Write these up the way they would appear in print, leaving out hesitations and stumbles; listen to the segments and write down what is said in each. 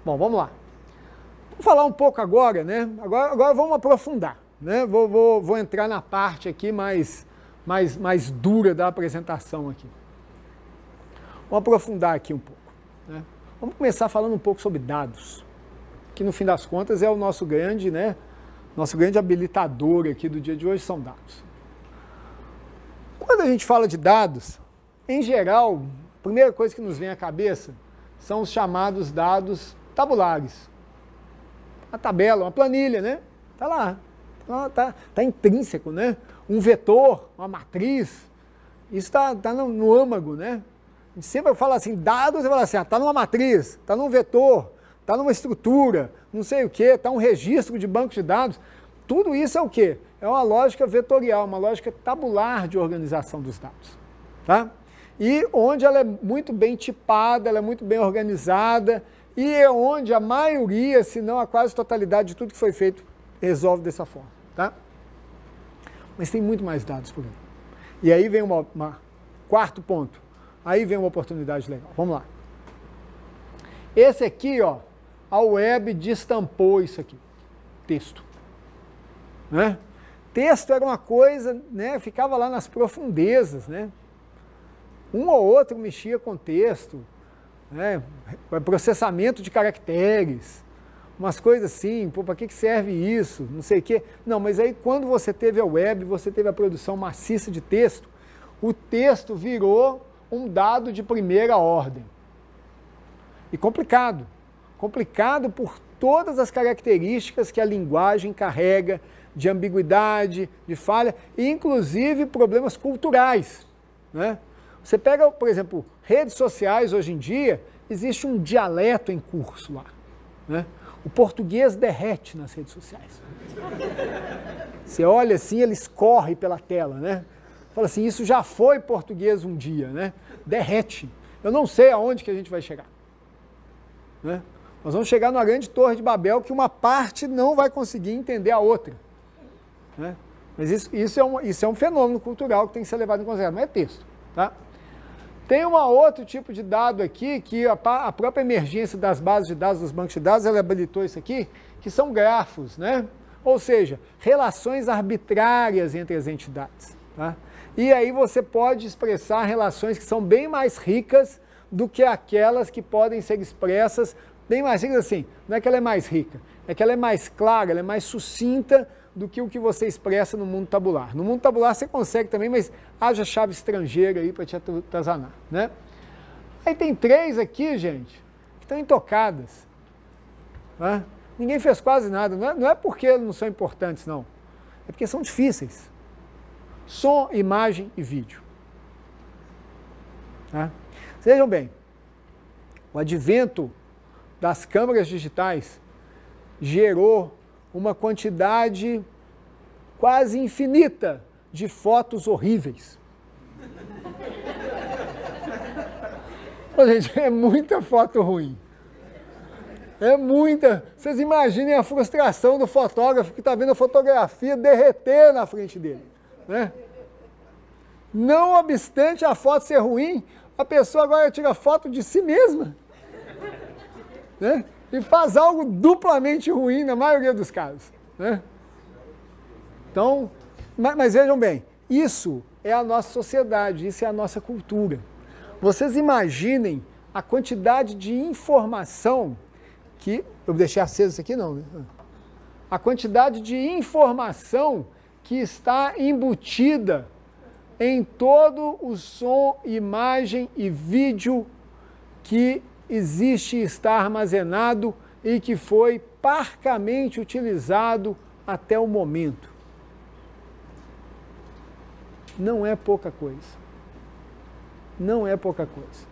Bom, vamos lá. Vou falar um pouco agora, né? Agora vamos aprofundar, né? Vou entrar na parte aqui mais dura da apresentação aqui. Vamos aprofundar aqui um pouco, né? Vamos começar falando um pouco sobre dados, que no fim das contas é o nosso grande, né? Nosso grande habilitador aqui do dia de hoje são dados. Quando a gente fala de dados, em geral, a primeira coisa que nos vem à cabeça são os chamados dados tabulares. Uma tabela, uma planilha, né? Está lá, tá intrínseco, né? Um vetor, uma matriz, isso tá no âmago, né? A gente sempre fala assim, dados, você fala assim, está numa matriz, está num vetor, está numa estrutura, não sei o que, está um registro de banco de dados. Tudo isso é o quê? É uma lógica vetorial, uma lógica tabular de organização dos dados, tá? E onde ela é muito bem tipada, ela é muito bem organizada, e é onde a maioria, se não a quase totalidade de tudo que foi feito, resolve dessa forma, tá? Mas tem muito mais dados por aí. E aí vem quarto ponto, aí vem uma oportunidade legal. Vamos lá. Esse aqui, ó, a web destampou isso aqui, texto, né? Texto era uma coisa, né, ficava lá nas profundezas, né? Um ou outro mexia com texto, né, processamento de caracteres, umas coisas assim, para que serve isso, não sei o quê. Não, mas aí quando você teve a web, você teve a produção maciça de texto, o texto virou um dado de primeira ordem. E complicado. Complicado por todas as características que a linguagem carrega, de ambiguidade, de falha, e inclusive problemas culturais, né? Você pega, por exemplo, redes sociais hoje em dia, existe um dialeto em curso lá, né? O português derrete nas redes sociais. Você olha assim, ele escorre pela tela, né? Fala assim, isso já foi português um dia, né? Derrete. Eu não sei aonde que a gente vai chegar, né? Nós vamos chegar numa grande torre de Babel que uma parte não vai conseguir entender a outra, né? Mas isso é um fenômeno cultural que tem que ser levado em consideração, não é texto, tá? Tem um outro tipo de dado aqui, que a própria emergência das bases de dados, dos bancos de dados, ela habilitou isso aqui, que são grafos, né? Ou seja, relações arbitrárias entre as entidades, tá? E aí você pode expressar relações que são bem mais ricas do que aquelas que podem ser expressas, bem mais ricas assim, não é que ela é mais rica, é que ela é mais clara, ela é mais sucinta do que o que você expressa no mundo tabular. No mundo tabular você consegue também, mas haja chave estrangeira aí para te atazanar, né? Aí tem 3 aqui, gente, que estão intocadas, né? Ninguém fez quase nada, não é porque eles não são importantes, não. É porque são difíceis. Som, imagem e vídeo. Tá? Vejam bem, o advento das câmeras digitais gerou uma quantidade quase infinita de fotos horríveis. Ô, gente, é muita foto ruim. É muita. Vocês imaginem a frustração do fotógrafo que está vendo a fotografia derreter na frente dele, né? Não obstante a foto ser ruim, a pessoa agora tira foto de si mesma, né? E faz algo duplamente ruim na maioria dos casos, né? Então, mas vejam bem, isso é a nossa sociedade, isso é a nossa cultura. Vocês imaginem a quantidade de informação que... Eu deixei aceso isso aqui não, né? A quantidade de informação que está embutida em todo o som, imagem e vídeo que existe e está armazenado e que foi parcamente utilizado até o momento. Não é pouca coisa. Não é pouca coisa.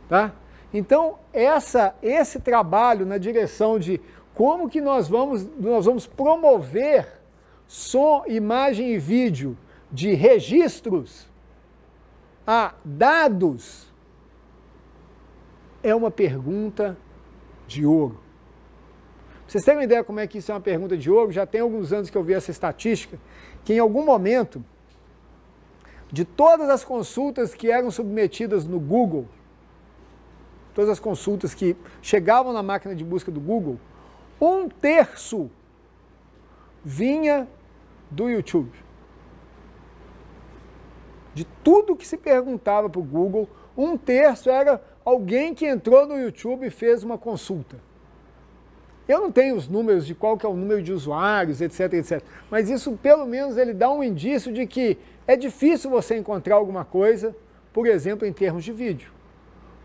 Tá? Então, esse trabalho na direção de como que nós vamos promover som, imagem e vídeo de registros a dados é uma pergunta de ouro. Pra vocês terem uma ideia como é que isso é uma pergunta de ouro, já tem alguns anos que eu vi essa estatística, que em algum momento, de todas as consultas que eram submetidas no Google, todas as consultas que chegavam na máquina de busca do Google, 1/3 vinha do YouTube. De tudo que se perguntava para o Google, 1/3 era alguém que entrou no YouTube e fez uma consulta. Eu não tenho os números de qual que é o número de usuários, etc, etc. Mas isso, pelo menos, ele dá um indício de que é difícil você encontrar alguma coisa, por exemplo, em termos de vídeo.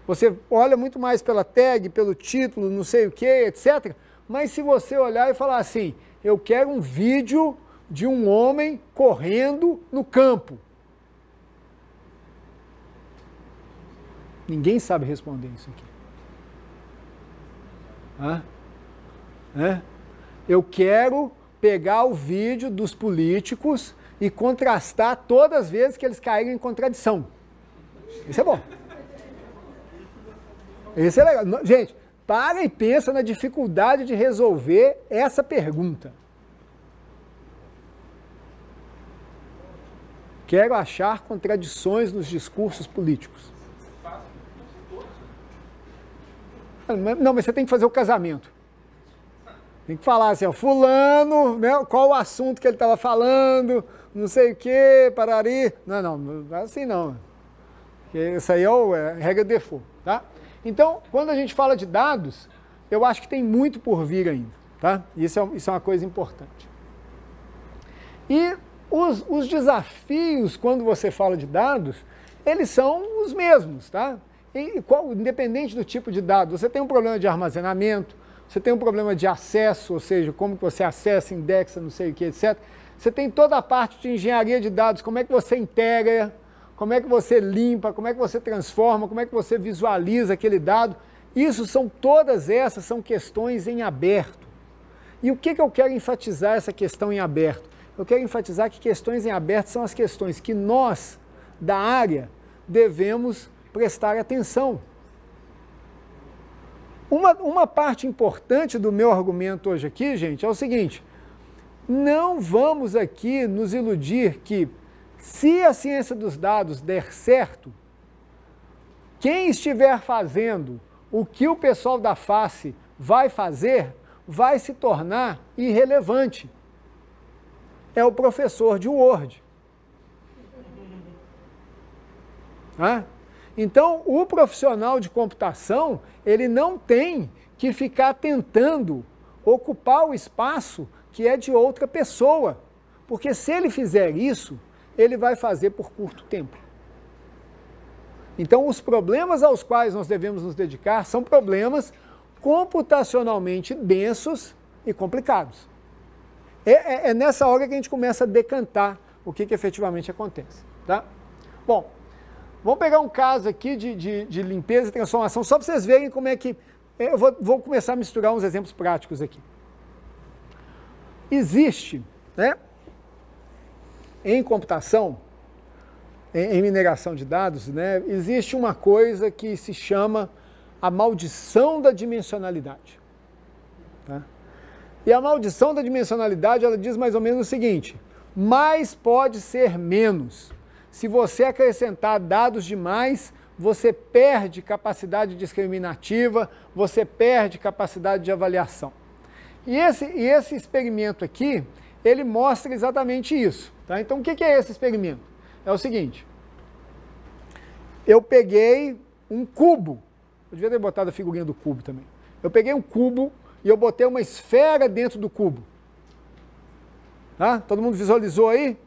Você olha muito mais pela tag, pelo título, não sei o que, etc. Mas se você olhar e falar assim, eu quero um vídeo de um homem correndo no campo. Ninguém sabe responder isso aqui. Eu quero pegar o vídeo dos políticos e contrastar todas as vezes que eles caíram em contradição. Isso é bom. Isso é legal. Gente, para e pensa na dificuldade de resolver essa pergunta. Quero achar contradições nos discursos políticos. Não, mas você tem que fazer o casamento. Tem que falar assim, ó, fulano, né, qual o assunto que ele estava falando, não sei o quê, parari. Não, assim não. Isso aí é regra de default, tá? Então, quando a gente fala de dados, eu acho que tem muito por vir ainda, tá? Isso é uma coisa importante. E os desafios, quando você fala de dados, eles são os mesmos, tá? Independente do tipo de dado, você tem um problema de armazenamento, você tem um problema de acesso, ou seja, como que você acessa, indexa, não sei o que, etc. Você tem toda a parte de engenharia de dados, como é que você integra, como é que você limpa, como é que você transforma, como é que você visualiza aquele dado. Todas essas são questões em aberto. E o que eu quero enfatizar essa questão em aberto? Eu quero enfatizar que questões em aberto são as questões que nós, da área, devemos prestar atenção. Uma parte importante do meu argumento hoje aqui, gente, é o seguinte, não vamos aqui nos iludir que se a ciência dos dados der certo, quem estiver fazendo o que o pessoal da face vai fazer, vai se tornar irrelevante. É o professor de Word. Então, o profissional de computação, ele não tem que ficar tentando ocupar o espaço que é de outra pessoa, porque se ele fizer isso, ele vai fazer por curto tempo. Então, os problemas aos quais nós devemos nos dedicar são problemas computacionalmente densos e complicados. É nessa hora que a gente começa a decantar o que efetivamente acontece, tá? Bom, vamos pegar um caso aqui de limpeza e transformação, só para vocês verem como é que... Eu vou começar a misturar uns exemplos práticos aqui. Existe, né, em computação, em mineração de dados, né, existe uma coisa que se chama a maldição da dimensionalidade. Tá? E a maldição da dimensionalidade, ela diz mais ou menos o seguinte, mais pode ser menos. Se você acrescentar dados demais, você perde capacidade discriminativa, você perde capacidade de avaliação. E esse experimento aqui, ele mostra exatamente isso. Tá? Então, o que é esse experimento? É o seguinte, eu peguei um cubo, eu devia ter botado a figurinha do cubo também. Eu peguei um cubo e eu botei uma esfera dentro do cubo. Tá? Todo mundo visualizou aí?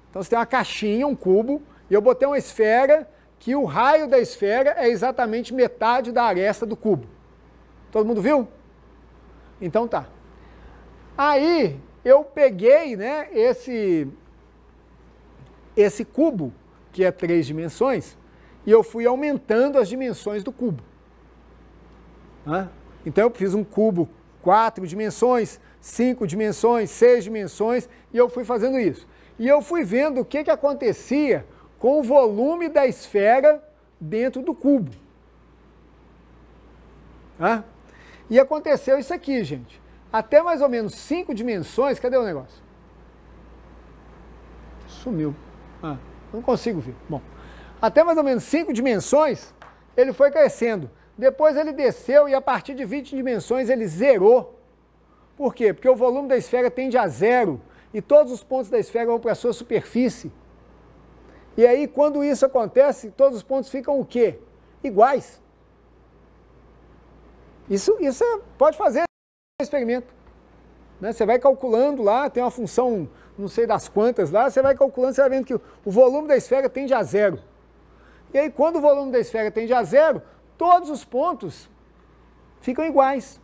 Então você tem uma caixinha, um cubo, e eu botei uma esfera que o raio da esfera é exatamente metade da aresta do cubo. Todo mundo viu? Então tá. Aí eu peguei, né, esse cubo, que é 3 dimensões, e eu fui aumentando as dimensões do cubo. Então eu fiz um cubo 4 dimensões, 5 dimensões, 6 dimensões, e eu fui fazendo isso. E eu fui vendo o que acontecia com o volume da esfera dentro do cubo. E aconteceu isso aqui, gente. Até mais ou menos 5 dimensões, cadê o negócio? Sumiu. Não consigo ver. Bom, até mais ou menos 5 dimensões, ele foi crescendo depois ele desceu e a partir de 20 dimensões ele zerou. Por quê? Porque o volume da esfera tende a zero e todos os pontos da esfera vão para a sua superfície. E aí, quando isso acontece, todos os pontos ficam o quê? Iguais. Isso pode fazer experimento. Né? Você vai calculando lá, tem uma função, não sei das quantas lá, você vai calculando, você vai vendo que o volume da esfera tende a zero. E aí, quando o volume da esfera tende a zero, todos os pontos ficam iguais,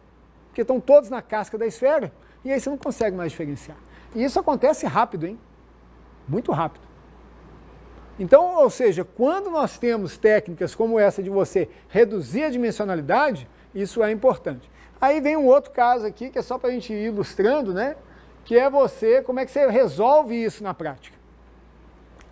porque estão todos na casca da esfera, e aí você não consegue mais diferenciar. E isso acontece rápido, hein? Muito rápido. Então, ou seja, quando nós temos técnicas como essa de você reduzir a dimensionalidade, isso é importante. Aí vem um outro caso aqui, que é só para a gente ir ilustrando, né? Que é como é que você resolve isso na prática.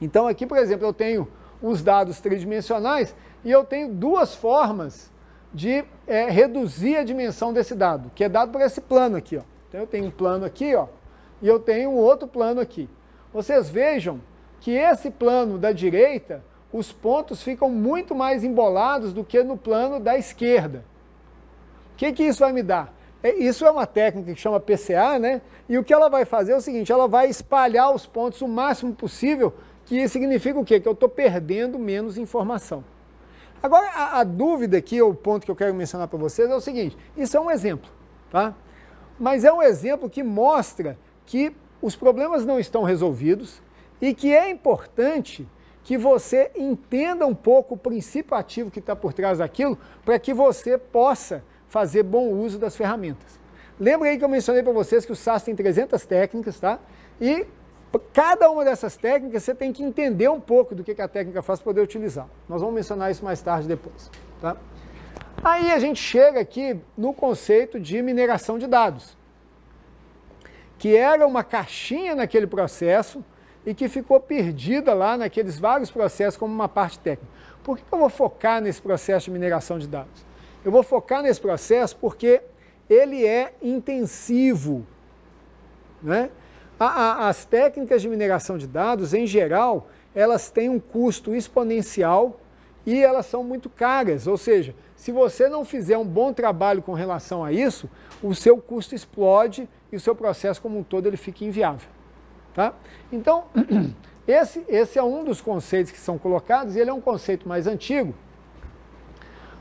Então aqui, por exemplo, eu tenho os dados tridimensionais e eu tenho duas formas de reduzir a dimensão desse dado, que é dado por esse plano aqui, ó. Então eu tenho um plano aqui, ó, e eu tenho um outro plano aqui. Vocês vejam que esse plano da direita, os pontos ficam muito mais embolados do que no plano da esquerda. O que isso vai me dar? Isso é uma técnica que chama PCA, né? E o que ela vai fazer é o seguinte, ela vai espalhar os pontos o máximo possível, que significa o quê? Que eu estou perdendo menos informação. Agora, a dúvida aqui, o ponto que eu quero mencionar para vocês é o seguinte, isso é um exemplo, tá? Mas é um exemplo que mostra que os problemas não estão resolvidos e que é importante que você entenda um pouco o princípio ativo que está por trás daquilo para que você possa fazer bom uso das ferramentas. Lembra aí que eu mencionei para vocês que o SAS tem 300 técnicas, tá? E cada uma dessas técnicas você tem que entender um pouco do que a técnica faz para poder utilizar. Nós vamos mencionar isso mais tarde depois, tá? Aí a gente chega aqui no conceito de mineração de dados, que era uma caixinha naquele processo e que ficou perdida lá naqueles vários processos como uma parte técnica. Por que eu vou focar nesse processo de mineração de dados? Eu vou focar nesse processo porque ele é intensivo, né? As técnicas de mineração de dados, em geral, elas têm um custo exponencial e elas são muito caras, ou seja, se você não fizer um bom trabalho com relação a isso, o seu custo explode e o seu processo como um todo ele fica inviável. Tá? Então, esse é um dos conceitos que são colocados, e ele é um conceito mais antigo,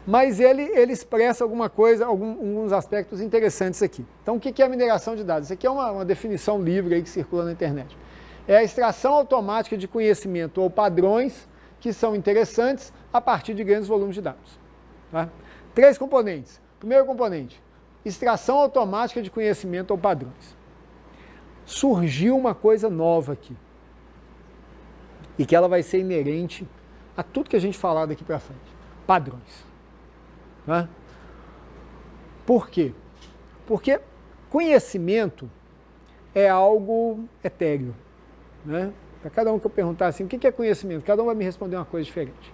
mas ele expressa alguma coisa, alguns aspectos interessantes aqui. Então, o que é a mineração de dados? Isso aqui é uma definição livre aí que circula na internet. É a extração automática de conhecimento ou padrões que são interessantes a partir de grandes volumes de dados. Tá? 3 componentes. Primeiro componente, extração automática de conhecimento ou padrões. Surgiu uma coisa nova aqui, e que ela vai ser inerente a tudo que a gente falar daqui para frente. Padrões. Né? Por quê? Porque conhecimento é algo etéreo. Né? Para cada um que eu perguntar assim, o que é conhecimento? Cada um vai me responder uma coisa diferente.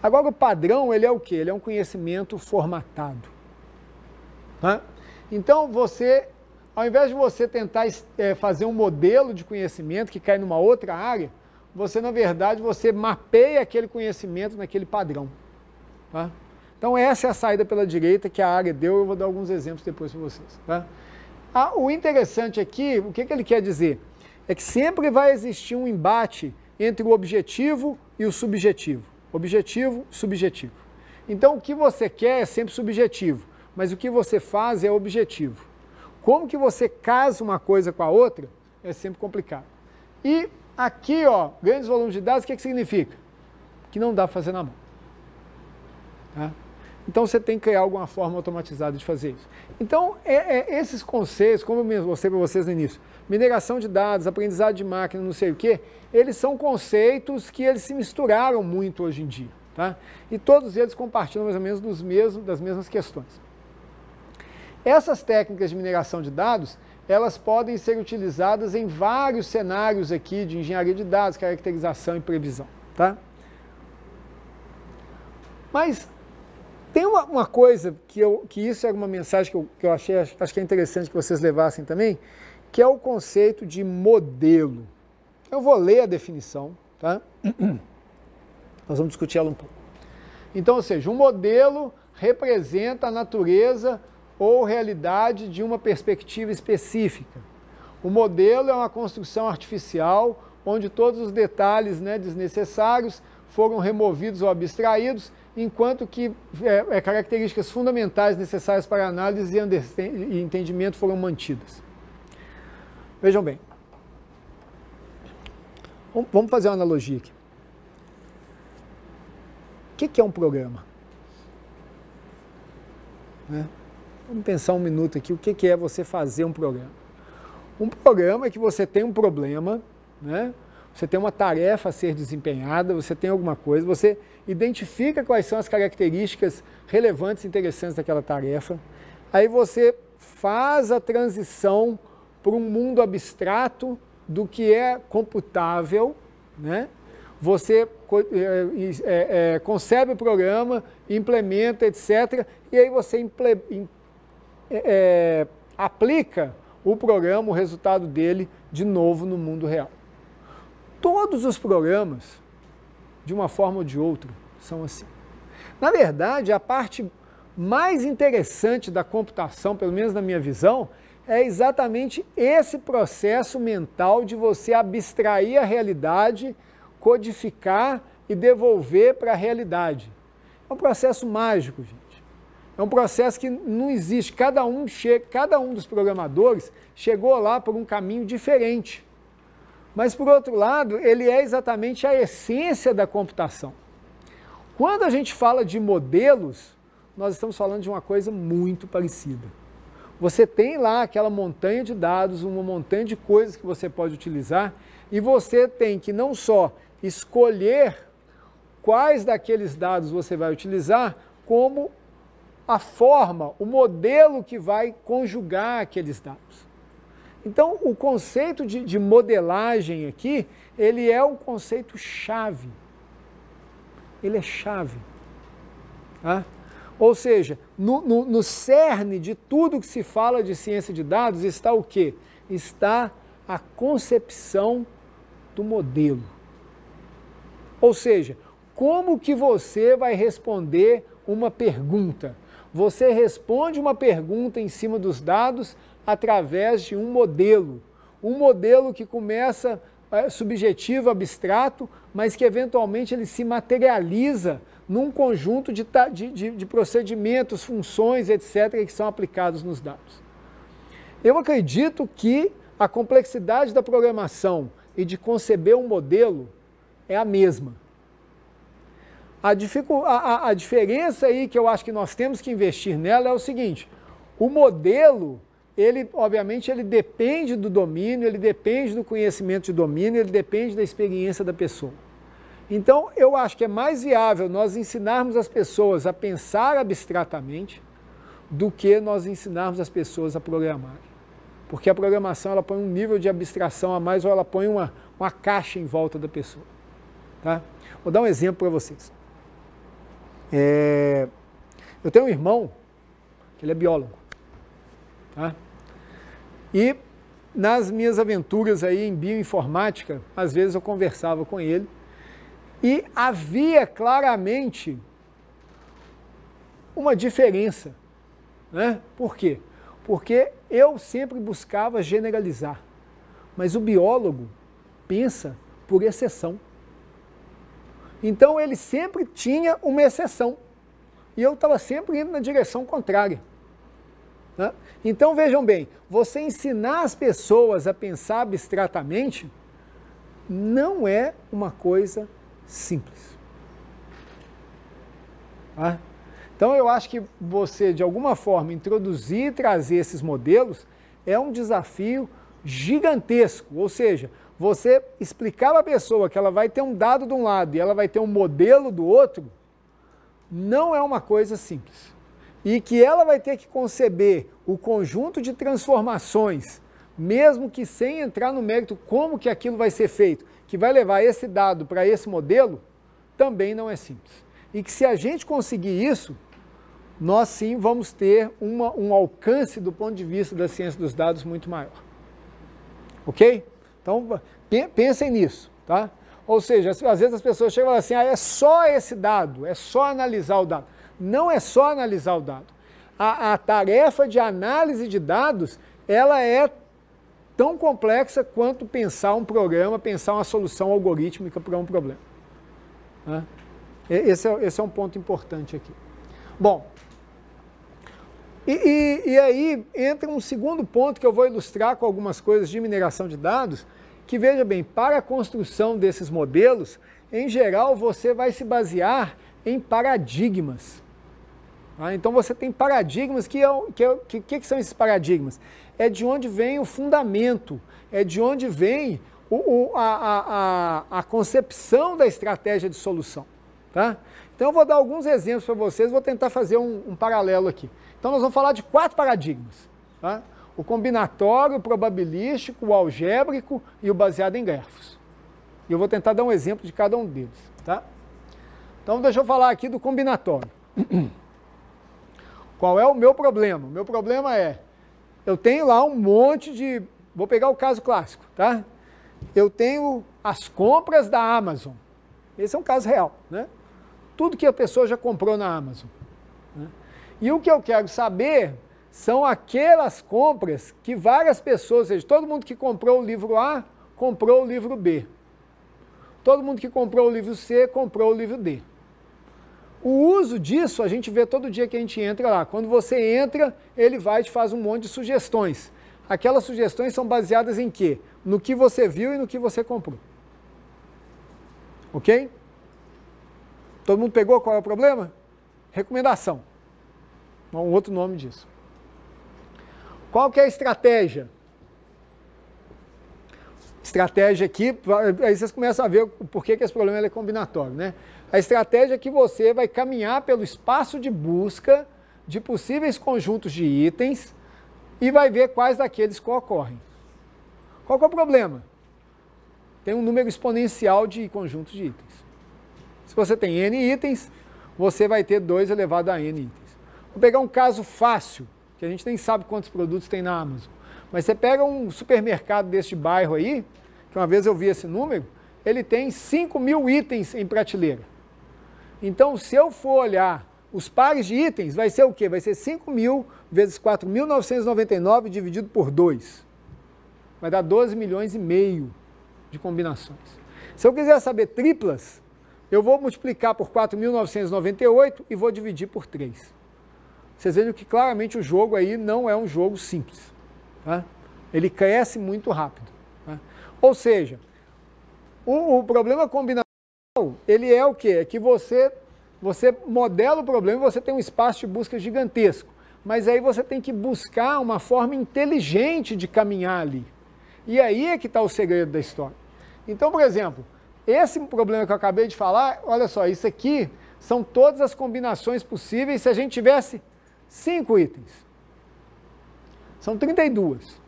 Agora, o padrão, ele é o quê? Ele é um conhecimento formatado. Né? Então, ao invés de você tentar fazer um modelo de conhecimento que cai numa outra área, você, na verdade, você mapeia aquele conhecimento naquele padrão. Tá? Então, essa é a saída pela direita que a área deu, eu vou dar alguns exemplos depois para vocês. Tá? O interessante aqui, o que ele quer dizer? É que sempre vai existir um embate entre o objetivo e o subjetivo. Objetivo, subjetivo. Então, o que você quer é sempre subjetivo, mas o que você faz é objetivo. Como que você casa uma coisa com a outra é sempre complicado. E aqui, ó, grandes volumes de dados, o que significa? Que não dá para fazer na mão. Tá? Então você tem que criar alguma forma automatizada de fazer isso. Então, esses conceitos, como eu mostrei para vocês no início, mineração de dados, aprendizado de máquina, não sei o quê, eles são conceitos que eles se misturaram muito hoje em dia. Tá? E todos eles compartilham mais ou menos das mesmas questões. Essas técnicas de mineração de dados, elas podem ser utilizadas em vários cenários aqui de engenharia de dados, caracterização e previsão. Tá? Mas tem uma coisa que isso é uma mensagem que eu acho que é interessante que vocês levassem também, que é o conceito de modelo. Eu vou ler a definição, tá? Nós vamos discutir ela um pouco. Então, ou seja, um modelo representa a natureza ou realidade de uma perspectiva específica. O modelo é uma construção artificial onde todos os detalhes, né, desnecessários foram removidos ou abstraídos, enquanto que características fundamentais necessárias para análise e entendimento foram mantidas. Vejam bem. Vamos fazer uma analogia aqui. O que é um programa? Né? Vamos pensar um minuto aqui, o que é você fazer um programa? Um programa é que você tem um problema, né? Você tem uma tarefa a ser desempenhada, você tem alguma coisa, você identifica quais são as características relevantes e interessantes daquela tarefa, aí você faz a transição para um mundo abstrato do que é computável, né? Você concebe o programa, implementa, etc., e aí você aplica o programa, o resultado dele, de novo no mundo real. Todos os programas, de uma forma ou de outra, são assim. Na verdade, a parte mais interessante da computação, pelo menos na minha visão, é exatamente esse processo mental de você abstrair a realidade, codificar e devolver para a realidade. É um processo mágico, gente. É um processo que não existe. Cada um dos programadores chegou lá por um caminho diferente. Mas, por outro lado, ele é exatamente a essência da computação. Quando a gente fala de modelos, nós estamos falando de uma coisa muito parecida. Você tem lá aquela montanha de dados, uma montanha de coisas que você pode utilizar, e você tem que não só escolher quais daqueles dados você vai utilizar, como a forma, o modelo que vai conjugar aqueles dados. Então, o conceito de modelagem aqui, ele é um conceito chave. Ele é chave. Tá? Ou seja, no cerne de tudo que se fala de ciência de dados está o quê? Está a concepção do modelo. Ou seja, como que você vai responder uma pergunta? Você responde uma pergunta em cima dos dados através de um modelo que começa subjetivo, abstrato, mas que eventualmente ele se materializa num conjunto de procedimentos, funções, etc., que são aplicados nos dados. Eu acredito que a complexidade da programação e de conceber um modelo é a mesma. A diferença aí que eu acho que nós temos que investir nela é o seguinte: o modelo, obviamente, ele depende do domínio, ele depende do conhecimento de domínio, ele depende da experiência da pessoa. Então, eu acho que é mais viável nós ensinarmos as pessoas a pensar abstratamente do que nós ensinarmos as pessoas a programar. Porque a programação, ela põe um nível de abstração a mais, ou ela põe uma caixa em volta da pessoa. Tá? Vou dar um exemplo para vocês. Eu tenho um irmão, que ele é biólogo. Tá? E nas minhas aventuras aí em bioinformática, às vezes eu conversava com ele e havia claramente uma diferença. Né? Por quê? Porque eu sempre buscava generalizar, mas o biólogo pensa por exceção. Então ele sempre tinha uma exceção e eu estava sempre indo na direção contrária. Né? Então vejam bem, você ensinar as pessoas a pensar abstratamente não é uma coisa simples. Tá? Então eu acho que você, de alguma forma, introduzir e trazer esses modelos é um desafio gigantesco. Ou seja, você explicar para a pessoa que ela vai ter um dado de um lado e ela vai ter um modelo do outro, não é uma coisa simples. E que ela vai ter que conceber o conjunto de transformações, mesmo que sem entrar no mérito como que aquilo vai ser feito, que vai levar esse dado para esse modelo, também não é simples. E que se a gente conseguir isso, nós sim vamos ter um alcance do ponto de vista da ciência dos dados muito maior. Ok? Então, pensem nisso, tá? Ou seja, às vezes as pessoas chegam e falam assim, ah, é só esse dado, é só analisar o dado. Não é só analisar o dado. A tarefa de análise de dados, ela é tão complexa quanto pensar um programa, pensar uma solução algorítmica para um problema. Esse é um ponto importante aqui. Bom, e aí entra um segundo ponto que eu vou ilustrar com algumas coisas de mineração de dados, que veja bem, para a construção desses modelos, em geral você vai se basear em paradigmas. Então você tem paradigmas, que são esses paradigmas? É de onde vem o fundamento, é de onde vem a concepção da estratégia de solução. Tá? Então eu vou dar alguns exemplos para vocês, vou tentar fazer um paralelo aqui. Então nós vamos falar de 4 paradigmas. Tá? O combinatório, o probabilístico, o algébrico e o baseado em grafos. E eu vou tentar dar um exemplo de cada um deles. Tá? Então deixa eu falar aqui do combinatório. Qual é o meu problema? O meu problema é, eu tenho lá um monte de... Vou pegar o caso clássico, tá? Eu tenho as compras da Amazon. Esse é um caso real, né? Tudo que a pessoa já comprou na Amazon. Né? E o que eu quero saber são aquelas compras que várias pessoas, ou seja, todo mundo que comprou o livro A, comprou o livro B. Todo mundo que comprou o livro C, comprou o livro D. O uso disso a gente vê todo dia que a gente entra lá. Quando você entra, ele vai e te faz um monte de sugestões. Aquelas sugestões são baseadas em quê? No que você viu e no que você comprou. Ok? Todo mundo pegou qual é o problema? Recomendação. Um outro nome disso. Qual que é a estratégia? Estratégia aqui, aí vocês começam a ver o porquê que esse problema é combinatório, né? A estratégia é que você vai caminhar pelo espaço de busca de possíveis conjuntos de itens e vai ver quais daqueles ocorrem. Qual que é o problema? Tem um número exponencial de conjuntos de itens. Se você tem n itens, você vai ter 2 elevado a n itens. Vou pegar um caso fácil, que a gente nem sabe quantos produtos tem na Amazon. Mas você pega um supermercado deste bairro aí, que uma vez eu vi esse número, ele tem 5.000 itens em prateleira. Então, se eu for olhar os pares de itens, vai ser o quê? Vai ser 5.000 vezes 4.999 dividido por 2. Vai dar 12 milhões e meio de combinações. Se eu quiser saber triplas, eu vou multiplicar por 4.998 e vou dividir por 3. Vocês veem que claramente o jogo aí não é um jogo simples. Tá? Ele cresce muito rápido. Tá? Ou seja, o problema combinacional, ele é o quê? É que você modela o problema e você tem um espaço de busca gigantesco. Mas aí você tem que buscar uma forma inteligente de caminhar ali. E aí é que está o segredo da história. Então, por exemplo, esse problema que eu acabei de falar, olha só, isso aqui são todas as combinações possíveis se a gente tivesse 5 itens. São 32.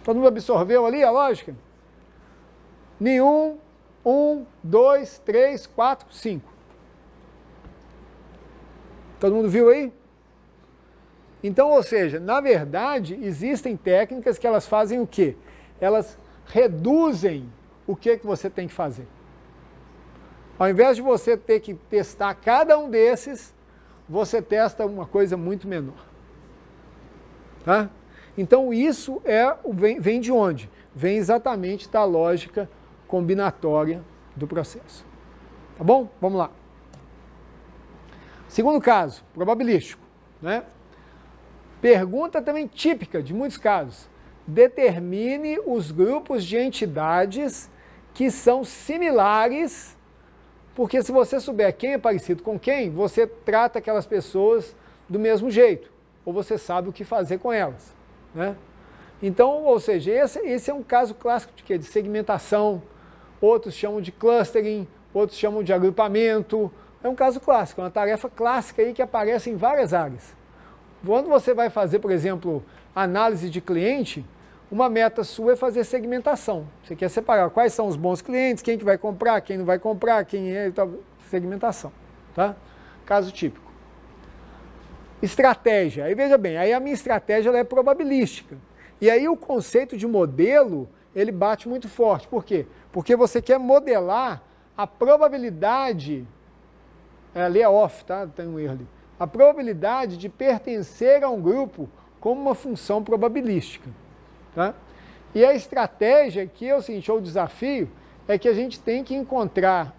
Todo mundo absorveu ali a lógica? Nenhum, 1, 2, 3, 4, 5. Todo mundo viu aí? Então, ou seja, na verdade, existem técnicas que elas fazem o quê? Elas reduzem o que você tem que fazer. Ao invés de você ter que testar cada um desses, você testa uma coisa muito menor. Tá? Então isso vem de onde? Vem exatamente da lógica combinatória do processo. Tá bom? Vamos lá. Segundo caso, probabilístico. Né? Pergunta também típica de muitos casos. Determine os grupos de entidades que são similares, porque se você souber quem é parecido com quem, você trata aquelas pessoas do mesmo jeito, ou você sabe o que fazer com elas. Né? Então, ou seja, esse é um caso clássico de quê? De segmentação, outros chamam de clustering, outros chamam de agrupamento. É um caso clássico, é uma tarefa clássica aí que aparece em várias áreas. Quando você vai fazer, por exemplo, análise de cliente, uma meta sua é fazer segmentação. Você quer separar quais são os bons clientes, quem que vai comprar, quem não vai comprar, quem é, segmentação. Tá? Caso típico. Estratégia. Aí veja bem, aí a minha estratégia ela é probabilística. E aí o conceito de modelo, ele bate muito forte. Por quê? Porque você quer modelar a probabilidade, ali é off, tá? Tem um erro ali. A probabilidade de pertencer a um grupo como uma função probabilística. Tá? E a estratégia aqui é o seguinte, ou o desafio, é que a gente tem que encontrar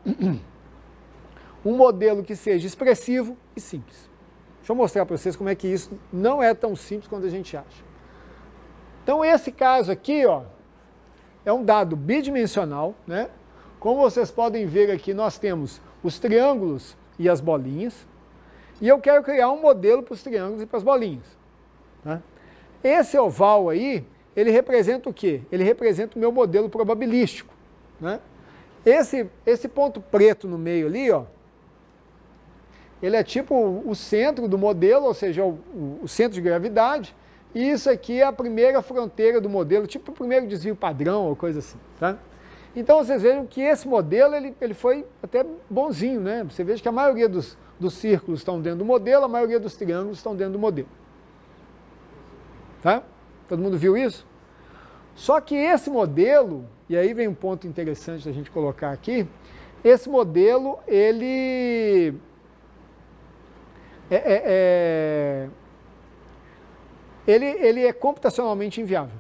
um modelo que seja expressivo e simples. Deixa eu mostrar para vocês como é que isso não é tão simples quanto a gente acha. Então esse caso aqui, ó, é um dado bidimensional, né? Como vocês podem ver aqui, nós temos os triângulos e as bolinhas, e eu quero criar um modelo para os triângulos e para as bolinhas. Tá? Esse oval aí, ele representa o quê? Ele representa o meu modelo probabilístico. Né? Esse ponto preto no meio ali, ó, ele é tipo o centro do modelo, ou seja, o centro de gravidade, e isso aqui é a primeira fronteira do modelo, tipo o primeiro desvio padrão ou coisa assim. Tá? Então vocês vejam que esse modelo ele foi até bonzinho, né? Você veja que a maioria dos círculos estão dentro do modelo, a maioria dos triângulos estão dentro do modelo. Tá? Todo mundo viu isso? Só que esse modelo, e aí vem um ponto interessante da gente colocar aqui, esse modelo, ele ele é computacionalmente inviável.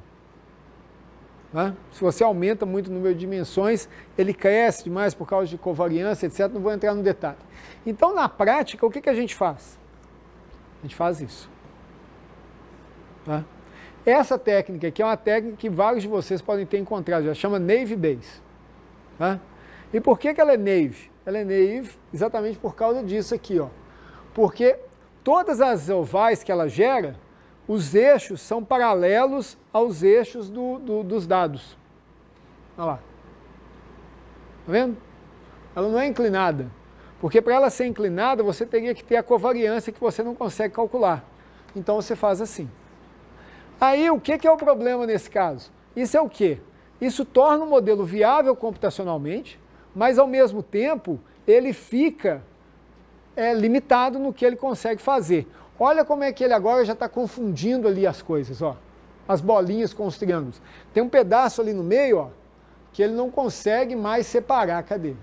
Né? Se você aumenta muito o número de dimensões, ele cresce demais por causa de covariância, etc. Não vou entrar no detalhe. Então, na prática, o que a gente faz? A gente faz isso. Tá? Essa técnica aqui é uma técnica que vários de vocês podem ter encontrado, já chama Naive Bayes. Tá? E por que ela é Naive? Ela é Naive exatamente por causa disso aqui, ó. Porque todas as ovais que ela gera, os eixos são paralelos aos eixos dos dados. Olha lá. Tá vendo? Ela não é inclinada. Porque para ela ser inclinada, você teria que ter a covariância que você não consegue calcular. Então você faz assim. Aí o que é o problema nesse caso? Isso é o quê? Isso torna o modelo viável computacionalmente, mas ao mesmo tempo ele fica limitado no que ele consegue fazer. Olha como é que ele agora já está confundindo ali as coisas, ó. As bolinhas com os triângulos. Tem um pedaço ali no meio, ó, que ele não consegue mais separar. Cadê?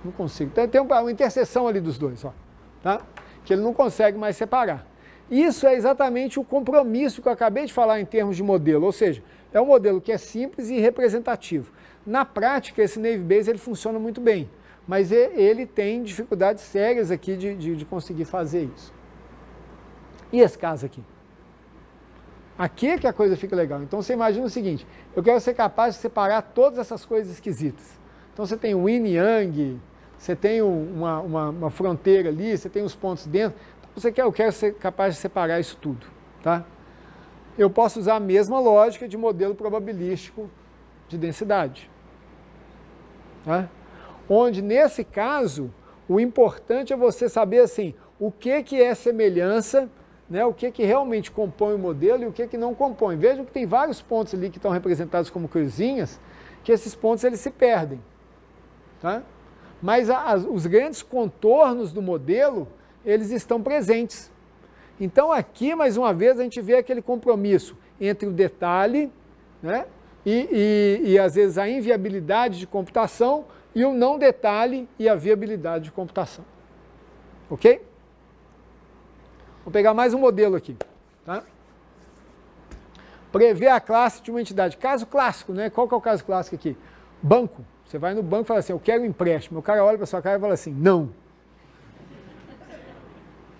Não consigo. Tem uma interseção ali dos dois, ó, tá? Que ele não consegue mais separar. Isso é exatamente o compromisso que eu acabei de falar em termos de modelo, ou seja, é um modelo que é simples e representativo. Na prática, esse Naive Bayes ele funciona muito bem, mas ele tem dificuldades sérias aqui de conseguir fazer isso. E esse caso aqui? Aqui é que a coisa fica legal. Então você imagina o seguinte, eu quero ser capaz de separar todas essas coisas esquisitas. Então você tem o yin e yang, você tem uma fronteira ali, você tem os pontos dentro. Então eu quero ser capaz de separar isso tudo. Tá? Eu posso usar a mesma lógica de modelo probabilístico de densidade. Tá? Onde nesse caso, o importante é você saber assim, o que é semelhança, né, o que realmente compõe o modelo e o que não compõe. Vejam que tem vários pontos ali que estão representados como cruzinhas, que esses pontos eles se perdem. Tá? Mas os grandes contornos do modelo, eles estão presentes. Então aqui, mais uma vez, a gente vê aquele compromisso entre o detalhe, né, e às vezes a inviabilidade de computação e o não detalhe e a viabilidade de computação. Ok? Vou pegar mais um modelo aqui. Tá? Prever a classe de uma entidade. Caso clássico, né? Qual que é o caso clássico aqui? Banco. Você vai no banco e fala assim, eu quero um empréstimo. O cara olha para sua cara e fala assim, não.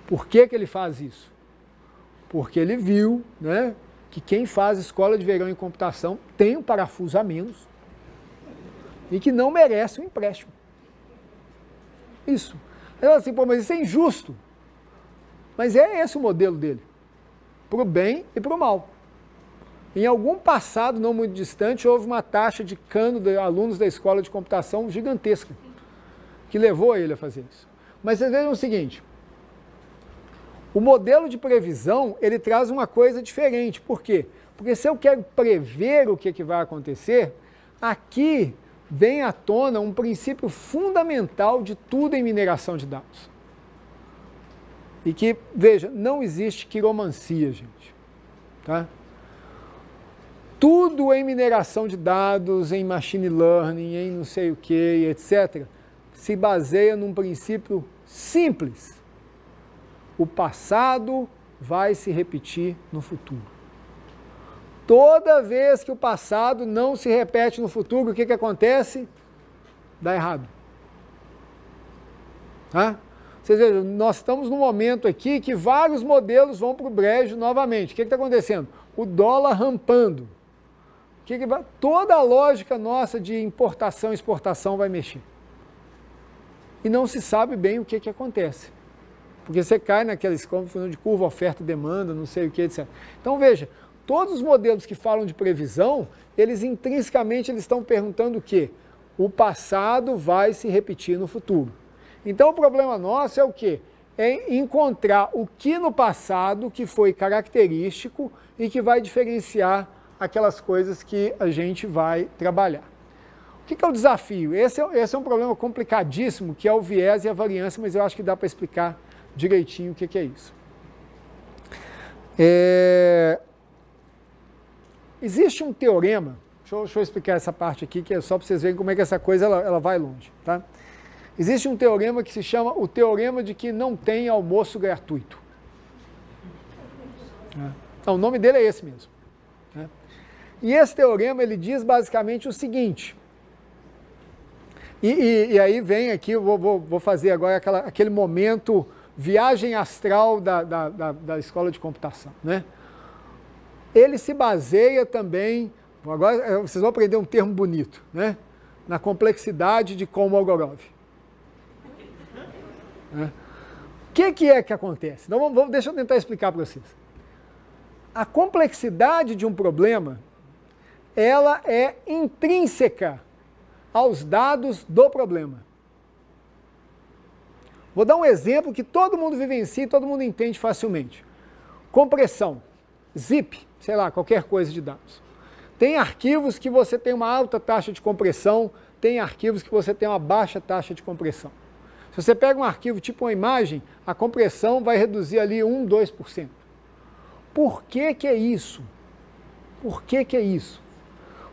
Por que ele faz isso? Porque ele viu, né, que quem faz escola de verão em computação tem um parafuso a menos e que não merece um empréstimo. Isso. Eu assim, pô, mas isso é injusto. Mas é esse o modelo dele, para o bem e para o mal. Em algum passado não muito distante, houve uma taxa de cano de alunos da escola de computação gigantesca, que levou ele a fazer isso. Mas vocês vejam o seguinte, o modelo de previsão, ele traz uma coisa diferente. Por quê? Porque se eu quero prever o que vai acontecer, aqui vem à tona um princípio fundamental de tudo em mineração de dados. E que, veja, não existe quiromancia, gente. Tá? tudo em mineração de dados, em machine learning, em não sei o que, etc., se baseia num princípio simples. O passado vai se repetir no futuro. Toda vez que o passado não se repete no futuro, o que acontece? Dá errado. Tá? Vocês vejam, nós estamos num momento aqui que vários modelos vão para o brejo novamente. O que está acontecendo? O dólar rampando. Toda a lógica nossa de importação e exportação vai mexer. E não se sabe bem o que acontece. Porque você cai naqueles de curva, oferta, demanda, não sei o que, etc. Então veja, todos os modelos que falam de previsão, eles intrinsecamente estão perguntando o quê? O passado vai se repetir no futuro. Então o problema nosso é o quê? É encontrar o que no passado que foi característico e que vai diferenciar aquelas coisas que a gente vai trabalhar. O que é o desafio? Esse é um problema complicadíssimo, que é o viés e a variância, mas eu acho que dá para explicar direitinho o que é isso. Existe um teorema, deixa eu explicar essa parte aqui, que é só para vocês verem como é que essa coisa ela vai longe. Tá? Existe um teorema que se chama o teorema de que não tem almoço gratuito. Então, o nome dele é esse mesmo. E esse teorema ele diz basicamente o seguinte, e aí vem aqui, eu vou fazer agora aquele momento viagem astral da escola de computação, né? Ele se baseia também, agora vocês vão aprender um termo bonito, né? Na complexidade de Kolmogorov. O que é que acontece? Então, deixa eu tentar explicar para vocês. A complexidade de um problema, ela é intrínseca aos dados do problema. Vou dar um exemplo que todo mundo vivencia e todo mundo entende facilmente. Compressão, zip, sei lá, qualquer coisa de dados. Tem arquivos que você tem uma alta taxa de compressão, tem arquivos que você tem uma baixa taxa de compressão. Se você pega um arquivo tipo uma imagem, a compressão vai reduzir ali 1, 2%. Por que é isso? Por que é isso?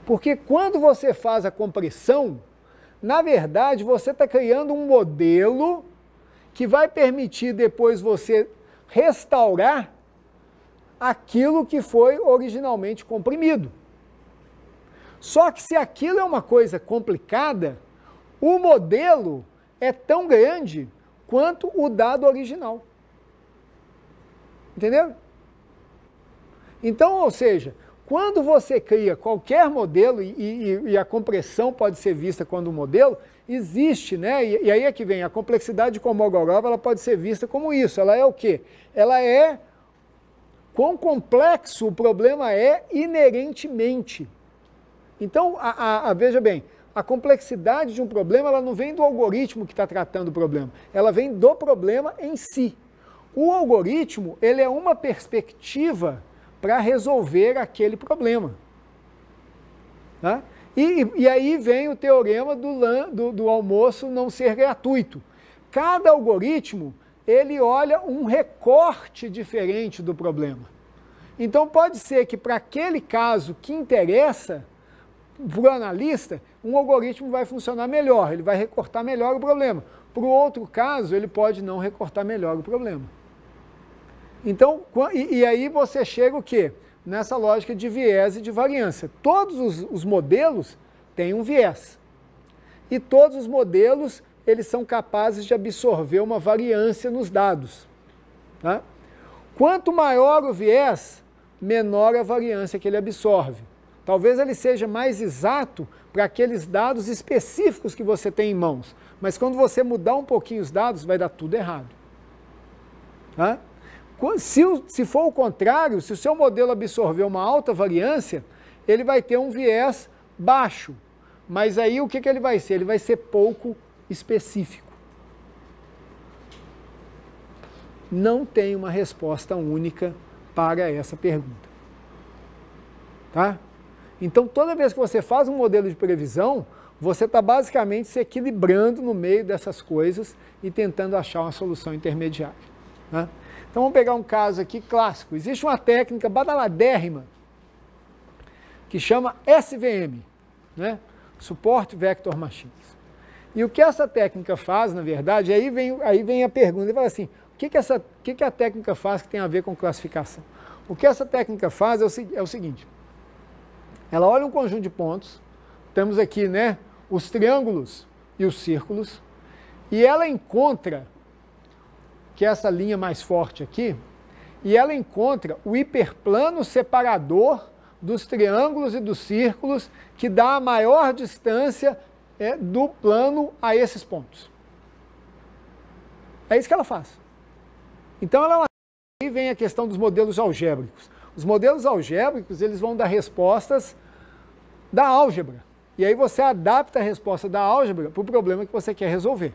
Porque quando você faz a compressão, na verdade você está criando um modelo que vai permitir depois você restaurar aquilo que foi originalmente comprimido. Só que se aquilo é uma coisa complicada, o modelo é tão grande quanto o dado original. Entendeu? Então, ou seja, quando você cria qualquer modelo, e a compressão pode ser vista quando um modelo, existe, né? E aí é que vem, a complexidade de Kolmogorov, ela pode ser vista como isso. Ela é o quê? Ela é, quão complexo o problema é inerentemente. Então, veja bem, a complexidade de um problema, ela não vem do algoritmo que está tratando o problema, ela vem do problema em si. O algoritmo, ele é uma perspectiva para resolver aquele problema. Tá? E aí vem o teorema do almoço não ser gratuito. Cada algoritmo, ele olha um recorte diferente do problema. Então pode ser que para aquele caso que interessa, para o analista, um algoritmo vai funcionar melhor, ele vai recortar melhor o problema. Para o outro caso, ele pode não recortar melhor o problema. Então, e aí você chega o quê? Nessa lógica de viés e de variância. Todos os modelos têm um viés. E todos os modelos, eles são capazes de absorver uma variância nos dados. Tá? Quanto maior o viés, menor a variância que ele absorve. Talvez ele seja mais exato para aqueles dados específicos que você tem em mãos. Mas quando você mudar um pouquinho os dados, vai dar tudo errado. Tá? Se for o contrário, se o seu modelo absorver uma alta variância, ele vai ter um viés baixo. Mas aí o que ele vai ser? Ele vai ser pouco específico. Não tem uma resposta única para essa pergunta. Tá? Então, toda vez que você faz um modelo de previsão, você está basicamente se equilibrando no meio dessas coisas e tentando achar uma solução intermediária. Né? Então, vamos pegar um caso aqui clássico. Existe uma técnica badaladérrima que que chama SVM, né? Support Vector Machines. E o que essa técnica faz, na verdade, aí vem a pergunta, ele fala assim, o que a técnica faz que tem a ver com classificação? O que essa técnica faz é o seguinte, ela olha um conjunto de pontos, temos aqui, né, os triângulos e os círculos, e ela encontra, que é essa linha mais forte aqui, e ela encontra o hiperplano separador dos triângulos e dos círculos que dá a maior distância do plano a esses pontos. É isso que ela faz. Então, aí vem a questão dos modelos algébricos. Os modelos algébricos, eles vão dar respostas da álgebra. E aí você adapta a resposta da álgebra para o problema que você quer resolver.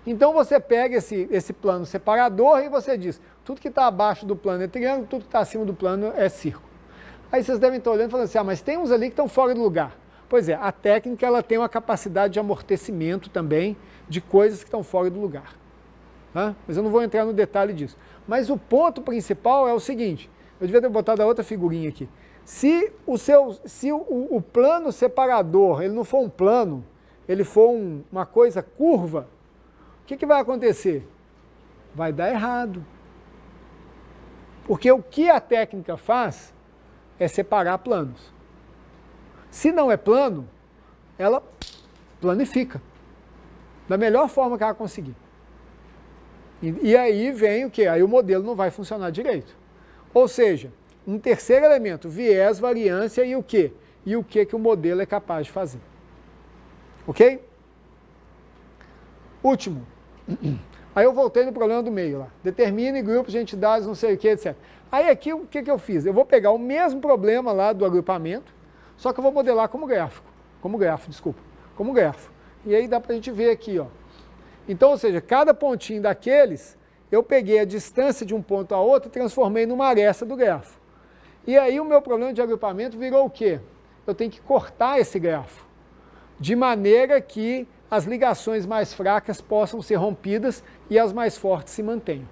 Então você pega esse plano separador e você diz, tudo que está abaixo do plano é triângulo, tudo que está acima do plano é círculo. Aí vocês devem estar olhando e falando assim, mas tem uns ali que estão fora do lugar. Pois é, a técnica ela tem uma capacidade de amortecimento também de coisas que estão fora do lugar. Tá? Mas eu não vou entrar no detalhe disso. Mas o ponto principal é o seguinte, eu devia ter botado a outra figurinha aqui. Se o plano separador ele não for um plano, ele for uma coisa curva, o que vai acontecer? Vai dar errado. Porque o que a técnica faz é separar planos. Se não é plano, ela planifica. Da melhor forma que ela conseguir. E aí vem o quê? Aí o modelo não vai funcionar direito. Ou seja, um terceiro elemento, viés, variância e o quê? E o que o modelo é capaz de fazer. Ok? Último. Aí eu voltei no problema do meio lá. Determine grupos de entidades, não sei o que, etc. Aí aqui o que eu fiz? Eu vou pegar o mesmo problema lá do agrupamento, só que eu vou modelar como grafo. Como grafo. E aí dá pra gente ver aqui, ó. Então, ou seja, cada pontinho daqueles, eu peguei a distância de um ponto a outro e transformei numa aresta do grafo. E aí o meu problema de agrupamento virou o quê? Eu tenho que cortar esse grafo, de maneira que as ligações mais fracas possam ser rompidas e as mais fortes se mantenham.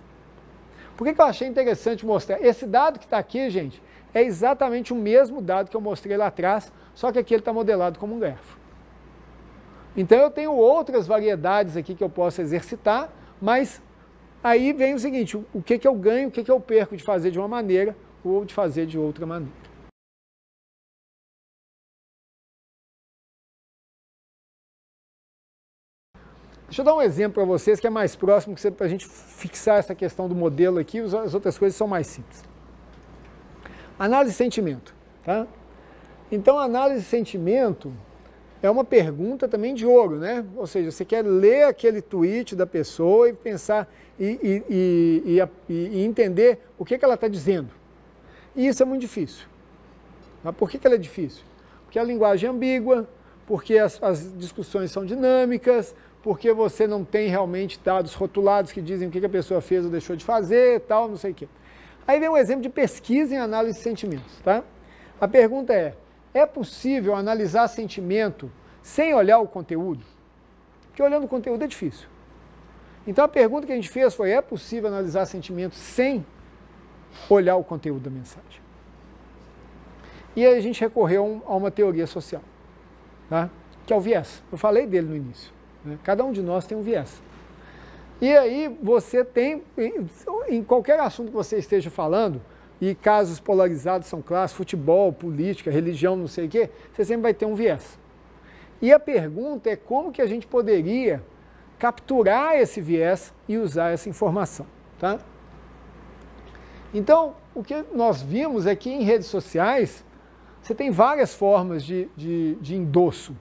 Por que eu achei interessante mostrar? Esse dado que está aqui, gente, é exatamente o mesmo dado que eu mostrei lá atrás, só que aqui ele está modelado como um grafo. Então eu tenho outras variedades aqui que eu posso exercitar, mas aí vem o seguinte, o que eu ganho, o que eu perco de fazer de uma maneira ou de fazer de outra maneira. Deixa eu dar um exemplo para vocês que é mais próximo, para a gente fixar essa questão do modelo aqui, as outras coisas são mais simples. Análise de sentimento. Tá? Então, análise de sentimento é uma pergunta também de ouro, né? Ou seja, você quer ler aquele tweet da pessoa e pensar e entender o que ela está dizendo. E isso é muito difícil. Mas por que ela é difícil? Porque a linguagem é ambígua, porque as discussões são dinâmicas, porque você não tem realmente dados rotulados que dizem o que a pessoa fez ou deixou de fazer, tal, não sei o quê. Aí vem um exemplo de pesquisa em análise de sentimentos, tá? A pergunta é possível analisar sentimento sem olhar o conteúdo? Porque olhando o conteúdo é difícil. Então a pergunta que a gente fez foi, é possível analisar sentimento sem olhar o conteúdo da mensagem? E aí a gente recorreu a uma teoria social, tá? Que é o viés. Eu falei dele no início. Né? Cada um de nós tem um viés. E aí você tem, em qualquer assunto que você esteja falando, e casos polarizados são clássicos, futebol, política, religião, não sei o quê, você sempre vai ter um viés. E a pergunta é como que a gente poderia capturar esse viés e usar essa informação. Tá? Então, o que nós vimos é que em redes sociais, você tem várias formas de endosso.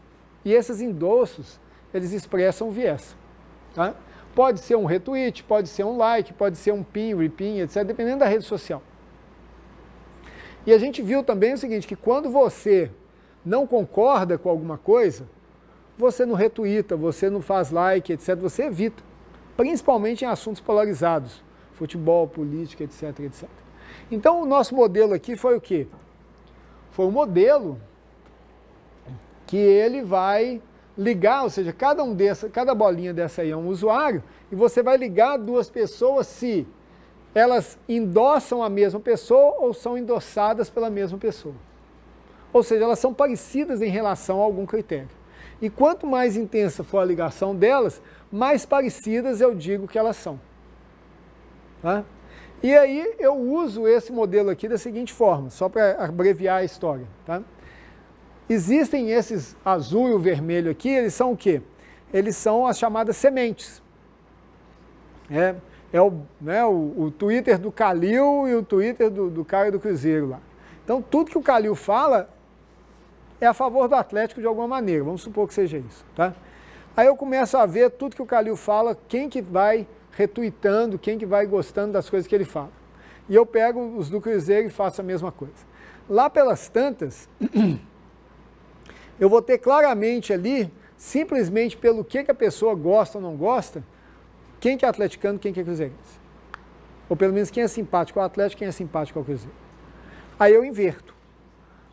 E esses endossos, eles expressam viés. Tá? Pode ser um retweet, pode ser um like, pode ser um pin, repin, etc., dependendo da rede social. E a gente viu também o seguinte, que quando você não concorda com alguma coisa, você não retuita, você não faz like, etc., você evita. Principalmente em assuntos polarizados, futebol, política, etc., etc. Então o nosso modelo aqui foi o quê? Foi um modelo que ele vai ligar, ou seja, cada bolinha dessa aí é um usuário, e você vai ligar duas pessoas se elas endossam a mesma pessoa ou são endossadas pela mesma pessoa. Ou seja, elas são parecidas em relação a algum critério. E quanto mais intensa for a ligação delas, mais parecidas eu digo que elas são. Tá? E aí eu uso esse modelo aqui da seguinte forma, só para abreviar a história. Tá? Existem esses azul e o vermelho aqui, eles são o quê? Eles são as chamadas sementes. O Twitter do Calil e o Twitter do cara do Cruzeiro lá. Então, tudo que o Calil fala é a favor do Atlético de alguma maneira, vamos supor que seja isso. Tá? Aí eu começo a ver tudo que o Calil fala, quem que vai retweetando, quem que vai gostando das coisas que ele fala. E eu pego os do Cruzeiro e faço a mesma coisa. Lá pelas tantas, eu vou ter claramente ali, simplesmente pelo que a pessoa gosta ou não gosta, quem que é atleticano, quem que é cruzeirense. Ou pelo menos quem é simpático ao Atlético, quem é simpático ao Cruzeiro. Aí eu inverto.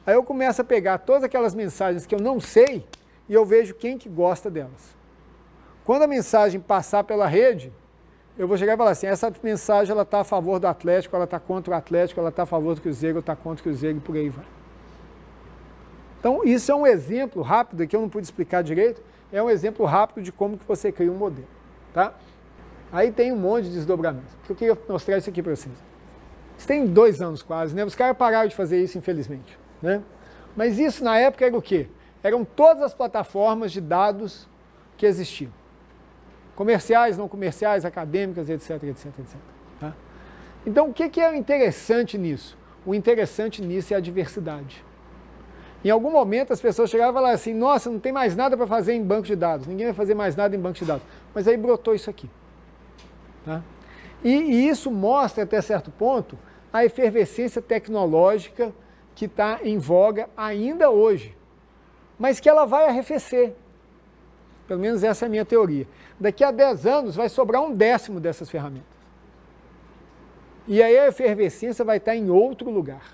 Aí eu começo a pegar todas aquelas mensagens que eu não sei e eu vejo quem que gosta delas. Quando a mensagem passar pela rede, eu vou chegar e falar assim, essa mensagem ela está a favor do Atlético, ela está contra o Atlético, ela está a favor do Cruzeiro, ela está contra o Cruzeiro e por aí vai. Então isso é um exemplo rápido, que eu não pude explicar direito, é um exemplo rápido de como que você cria um modelo. Tá? Aí tem um monte de desdobramentos. Eu queria mostrar isso aqui para vocês. Isso tem 2 anos quase, né? Os caras pararam de fazer isso, infelizmente. Né? Mas isso na época era o quê? Eram todas as plataformas de dados que existiam. Comerciais, não comerciais, acadêmicas, etc, etc, etc. Tá? Então, o que é interessante nisso? O interessante nisso é a diversidade. Em algum momento as pessoas chegavam e falavam assim, nossa, não tem mais nada para fazer em banco de dados, ninguém vai fazer mais nada em banco de dados. Mas aí brotou isso aqui. Tá? E isso mostra, até certo ponto, a efervescência tecnológica que está em voga ainda hoje, mas que ela vai arrefecer. Pelo menos essa é a minha teoria. Daqui a 10 anos vai sobrar 1/10 dessas ferramentas. E aí a efervescência vai estar em outro lugar.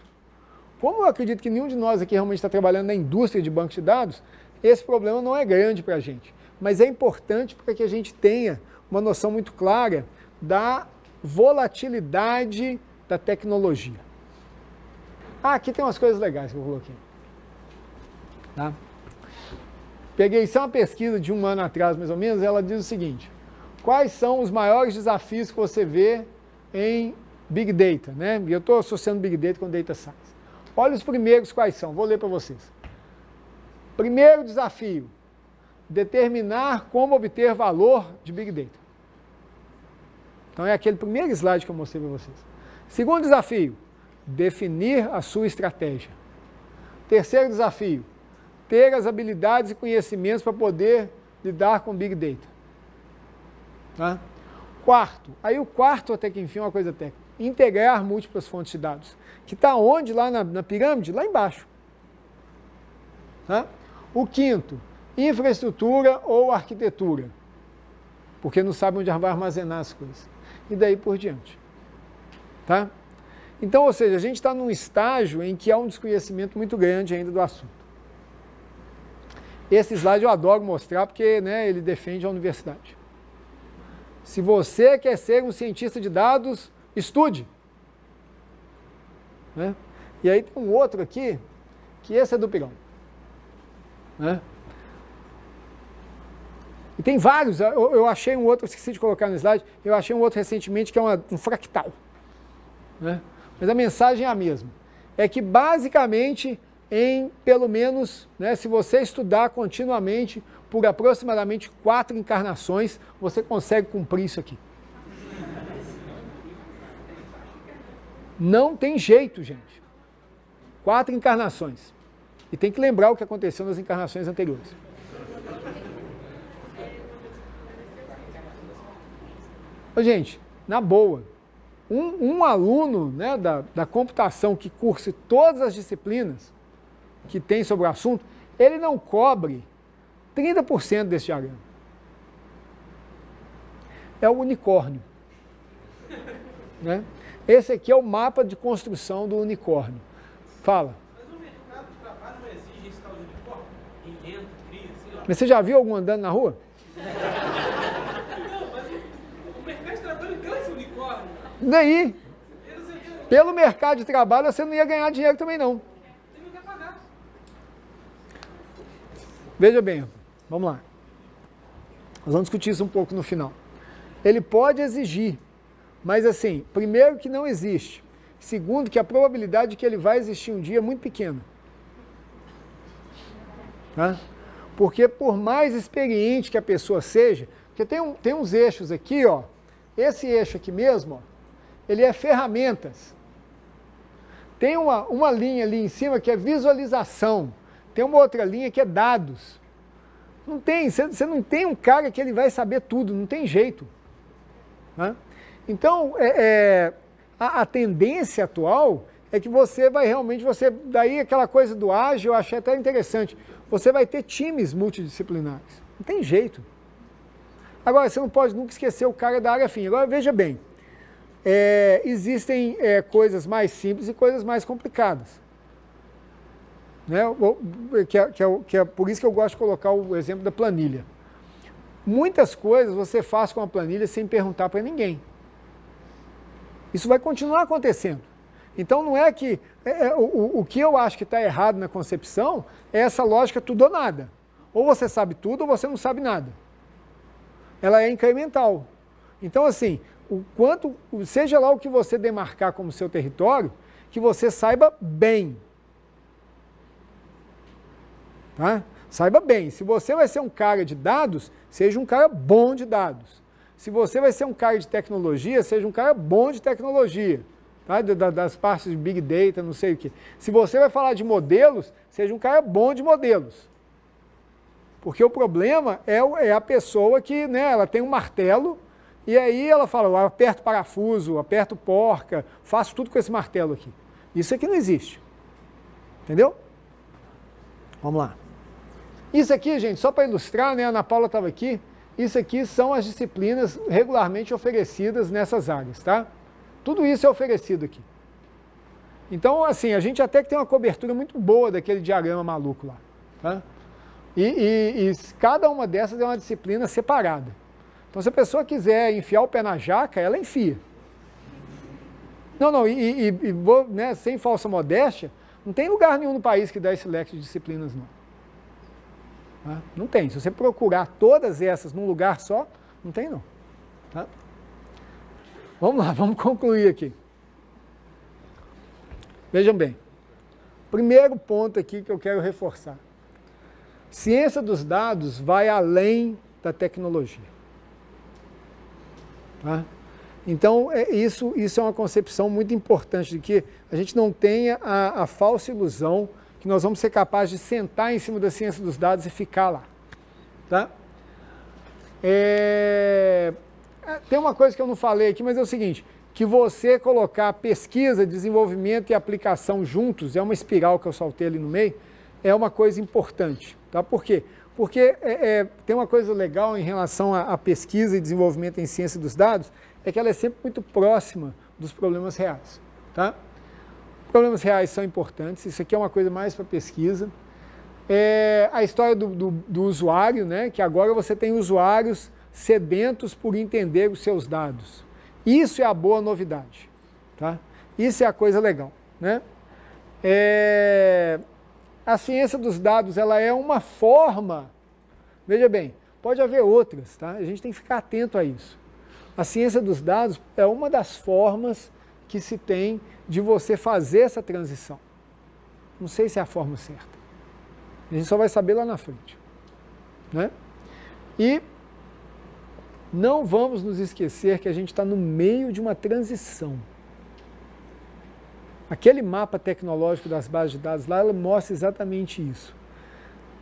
Como eu acredito que nenhum de nós aqui realmente está trabalhando na indústria de banco de dados, esse problema não é grande para a gente. Mas é importante para que a gente tenha uma noção muito clara da volatilidade da tecnologia. Aqui tem umas coisas legais que eu coloquei. Tá? Peguei só uma pesquisa de 1 ano atrás, mais ou menos, ela diz o seguinte, quais são os maiores desafios que você vê em Big Data, né? E eu estou associando Big Data com Data Science. Olha os primeiros quais são, vou ler para vocês. Primeiro desafio, determinar como obter valor de Big Data. Então é aquele primeiro slide que eu mostrei para vocês. Segundo desafio, definir a sua estratégia. Terceiro desafio, ter as habilidades e conhecimentos para poder lidar com Big Data. Tá? Quarto, aí o quarto até que enfim é uma coisa técnica, integrar múltiplas fontes de dados, que está onde? Lá na pirâmide? Lá embaixo. Tá? O quinto, infraestrutura ou arquitetura, porque não sabe onde vai armazenar as coisas. E daí por diante. Tá? Então, ou seja, a gente está num estágio em que há um desconhecimento muito grande ainda do assunto. Esse slide eu adoro mostrar porque, né, ele defende a universidade. Se você quer ser um cientista de dados, estude. Né? E aí tem um outro aqui, que esse é do Pirão. Né? E tem vários, eu achei um outro, esqueci de colocar no slide, eu achei um outro recentemente que é um fractal. Né? Mas a mensagem é a mesma. É que basicamente, em pelo menos, né, se você estudar continuamente, por aproximadamente 4 encarnações, você consegue cumprir isso aqui. Não tem jeito, gente. 4 encarnações. E tem que lembrar o que aconteceu nas encarnações anteriores. Ô, gente, na boa, um aluno, né, da computação que curse todas as disciplinas que tem sobre o assunto, ele não cobre 30% desse diagrama. É o unicórnio. Né? Esse aqui é o mapa de construção do unicórnio. Fala. Mas o mercado de trabalho não exige esse tal de unicórnio? Inventa, cria, sei lá. Mas você já viu algum andando na rua? Não, mas o mercado de trabalho quer esse unicórnio. Daí, pelo mercado de trabalho, você não ia ganhar dinheiro também não. Tem que pagar. Veja bem, vamos lá. Nós vamos discutir isso um pouco no final. Ele pode exigir, mas assim, primeiro que não existe. Segundo que a probabilidade de que ele vai existir um dia é muito pequena. Tá? Porque por mais experiente que a pessoa seja, porque tem uns eixos aqui, ó, esse eixo aqui mesmo, ó, ele é ferramentas. Tem uma linha ali em cima que é visualização, tem uma outra linha que é dados. Não tem, você não tem um cara que ele vai saber tudo, não tem jeito. Tá? Então, a tendência atual é que você vai realmente, daí aquela coisa do ágil, eu achei até interessante, você vai ter times multidisciplinares, não tem jeito. Agora, você não pode nunca esquecer o cara da área fim. Agora, veja bem, existem coisas mais simples e coisas mais complicadas. Né? Que é por isso que eu gosto de colocar o exemplo da planilha. Muitas coisas você faz com a planilha sem perguntar para ninguém. Isso vai continuar acontecendo. Então não é que... o que eu acho que está errado na concepção é essa lógica tudo ou nada. Ou você sabe tudo ou você não sabe nada. Ela é incremental. Então assim, seja lá o que você demarcar como seu território, que você saiba bem. Tá? Saiba bem, se você vai ser um cara de dados, seja um cara bom de dados. Se você vai ser um cara de tecnologia, seja um cara bom de tecnologia. Tá? Das partes de Big Data, não sei o quê. Se você vai falar de modelos, seja um cara bom de modelos. Porque o problema é a pessoa que, né, ela tem um martelo e aí ela fala, eu aperto parafuso, aperto porca, faço tudo com esse martelo aqui. Isso aqui não existe. Entendeu? Vamos lá. Isso aqui, gente, só para ilustrar, né, a Ana Paula estava aqui, isso aqui são as disciplinas regularmente oferecidas nessas áreas, tá? Tudo isso é oferecido aqui. Então, assim, a gente até que tem uma cobertura muito boa daquele diagrama maluco lá, tá? E cada uma dessas é uma disciplina separada. Então, se a pessoa quiser enfiar o pé na jaca, ela enfia. Não, vou, né, sem falsa modéstia, não tem lugar nenhum no país que dá esse leque de disciplinas, não. Tá? Não tem. Se você procurar todas essas num lugar só, não tem, não. Tá? Vamos lá, vamos concluir aqui. Vejam bem. Primeiro ponto aqui que eu quero reforçar. Ciência dos dados vai além da tecnologia. Tá? Então, isso é uma concepção muito importante, de que a gente não tenha a falsa ilusão que nós vamos ser capazes de sentar em cima da ciência dos dados e ficar lá. Tá? Tem uma coisa que eu não falei aqui, mas é o seguinte, que você colocar pesquisa, desenvolvimento e aplicação juntos, é uma espiral que eu saltei ali no meio, é uma coisa importante. Tá? Por quê? Porque tem uma coisa legal em relação à pesquisa e desenvolvimento em ciência dos dados, é que ela é sempre muito próxima dos problemas reais. Tá? Problemas reais são importantes, isso aqui é uma coisa mais para pesquisa. A história do usuário, né, que agora você tem usuários sedentos por entender os seus dados. Isso é a boa novidade. Tá? Isso é a coisa legal. Né? A ciência dos dados, ela é uma forma, veja bem, pode haver outras, tá? A gente tem que ficar atento a isso. A ciência dos dados é uma das formas que se tem de você fazer essa transição. Não sei se é a forma certa. A gente só vai saber lá na frente. Né? E não vamos nos esquecer que a gente está no meio de uma transição. Aquele mapa tecnológico das bases de dados lá, ela mostra exatamente isso.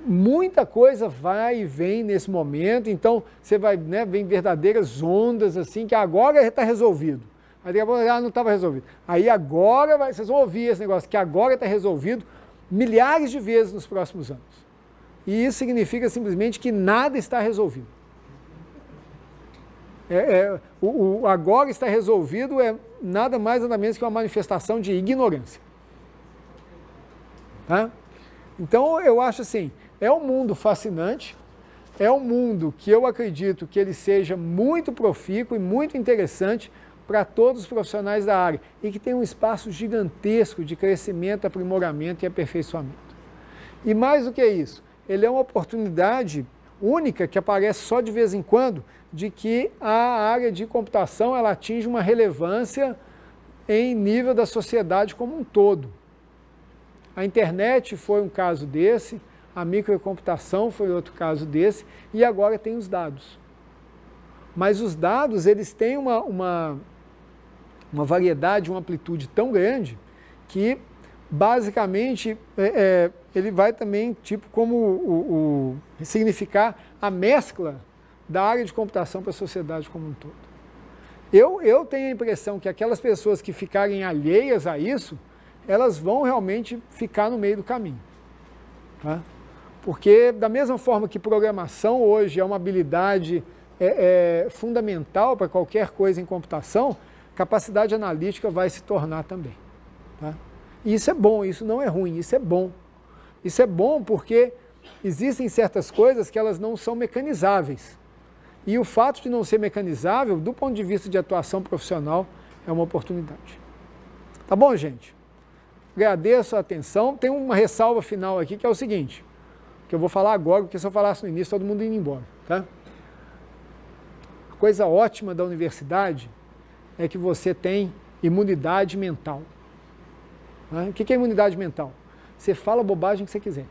Muita coisa vai e vem nesse momento, então você vai, né, vem verdadeiras ondas assim, que agora está resolvido. Aí não estava resolvido. Aí agora, vocês vão ouvir esse negócio, que agora está resolvido milhares de vezes nos próximos anos. E isso significa simplesmente que nada está resolvido. O agora está resolvido é nada mais nada menos que uma manifestação de ignorância. Tá? Então eu acho assim, é um mundo fascinante, é um mundo que eu acredito que ele seja muito profícuo e muito interessante para todos os profissionais da área e que tem um espaço gigantesco de crescimento, aprimoramento e aperfeiçoamento. E mais do que isso, ele é uma oportunidade única que aparece só de vez em quando, de que a área de computação ela atinge uma relevância em nível da sociedade como um todo. A internet foi um caso desse, a microcomputação foi outro caso desse, e agora tem os dados. Mas os dados, eles têm uma variedade, uma amplitude tão grande que, basicamente, ele vai também, tipo, como significar a mescla da área de computação para a sociedade como um todo. Eu tenho a impressão que aquelas pessoas que ficarem alheias a isso, elas vão realmente ficar no meio do caminho. Tá? Porque, da mesma forma que programação hoje é uma habilidade fundamental para qualquer coisa em computação, capacidade analítica vai se tornar também. Tá? E isso é bom, isso não é ruim, isso é bom. Isso é bom porque existem certas coisas que elas não são mecanizáveis. E o fato de não ser mecanizável, do ponto de vista de atuação profissional, é uma oportunidade. Tá bom, gente? Agradeço a atenção. Tem uma ressalva final aqui, que é o seguinte, que eu vou falar agora, porque se eu falasse no início, todo mundo ia embora. Tá? A coisa ótima da universidade é que você tem imunidade mental. O que é imunidade mental? Você fala a bobagem que você quiser.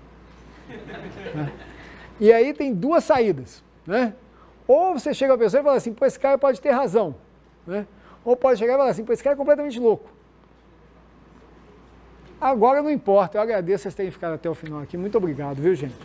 E aí tem duas saídas. Né? Ou você chega a pessoa e fala assim, pô, esse cara pode ter razão. Né? Ou pode chegar e falar assim, pô, esse cara é completamente louco. Agora não importa, eu agradeço vocês terem ficado até o final aqui. Muito obrigado, viu, gente?